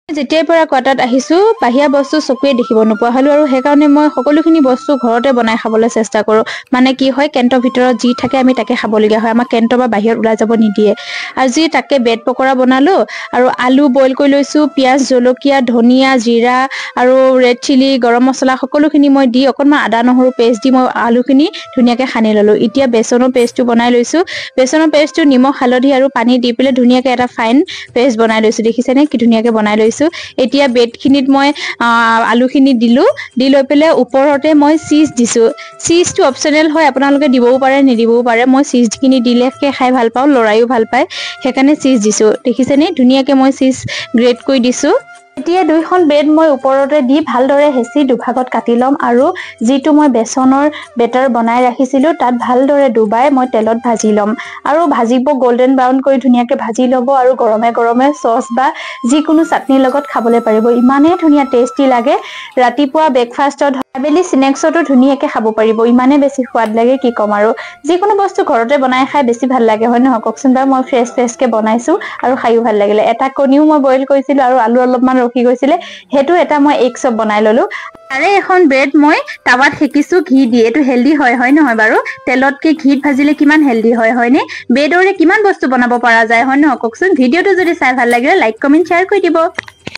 যেতিয়াৰ পৰা কোৱাটাত আহিছো বাহিৰা বস্তু চকুৱে দেখিব নোপোৱা হলো আৰু সেইকাৰণে মই সকলোখিনি বস্তু ঘৰতে বনাই খাবলৈ চেষ্টা কৰো মানে কি হয় কেন্টৰ ভিতৰত যি থাকে আমি তাকে খাবলগীয়া হয় আমাক কেন্ট বা বাহিৰত ওলাই যাব নিদিয়ে আজি তাকে ব্ৰেড পকৰা বনালো আৰু আলু বইল কৰি লৈছো পিয়াজ জলকীয়া ধনিয়া জিৰা আৰু ৰেড চিলি গৰম মছলা সকলোখিনি মই দি অকনমান আদা নহৰু পেষ্ট দি মই আলুখিনি ধুনীয়াকে সানি ললো এতিয়া বেচনৰ পেষ্টটো বনাই লৈছো বেচনৰ পেষ্টটো নিমখ হালধি আৰু পানী দি পেলাই ধুনীয়াকে এটা ফাইন পেষ্ট বনাই লৈছো দেখিছেনে কি ধুনীয়াকে বনাই লৈছো এতিয়া বেডখিনিত মই আলুখিনি দিলো দি লৈ পেলাই ওপৰতে মই চীজ দিছো চীজটো অপচনেল হয় আপোনালোকে দিবও পাৰে নিদিবও পাৰে মই চীজখিনি দিলে খাই ভাল পাওঁ লৰাইও ভাল পায় সেইকাৰণে চীজ দিছো দেখিছেনে ধুনীয়াকে মই চীজ গ্ৰেট কৰি দিছো এতিয়া দুইখন ব্ৰেড মই ওপৰতে দি ভালদৰে হেঁচি দুভাগত কাটি ল'ম আৰু যিটো মই বেচনৰ বেটাৰ বনাই ৰাখিছিলো তাত ভালদৰে ডুবাই মই তেলত ভাজি ল'ম আৰু ভাজিব গোল্ডেন ব্ৰাউন কৰি ধুনীয়াকে ভাজি ল'ব আৰু গৰমে গৰমে চচ বা যিকোনো চাটনিৰ লগত খাবলৈ পাৰিব ইমানেই ধুনীয়া টেষ্টি লাগে ৰাতিপুৱা ব্ৰেকফাষ্টত আবেলি স্নেক্সতো ধুনীয়াকে খাব পাৰিব ইমানেই বেছি সোৱাদ লাগে কি ক'ম আৰু যিকোনো বস্তু ঘৰতে বনাই খাই বেছি ভাল লাগে হয় নহয় কওকচোন বাৰু মই ফ্ৰেছকে বনাইছো আৰু খাইও ভাল লাগিলে এটা কণীও মই বইল কৰিছিলো আৰু আলু অলপমান ৰখি গৈছিলে সেইটো এটা মই এগ চপ বনাই ললো তাৰে এখন ব্ৰেড মই টাৱাত সেকিছো ঘি দি এইটো হেল্ডি হয় নহয় বাৰু তেলতকে ঘিত ভাজিলে কিমান হেল্ডি হয়নে ব্ৰেডৰে কিমান বস্তু বনাব পৰা যায় হয় নহয় কওকচোন ভিডিঅ'টো যদি চাই ভাল লাগিলে লাইক কমেন্ট শ্বেয়াৰ কৰি দিব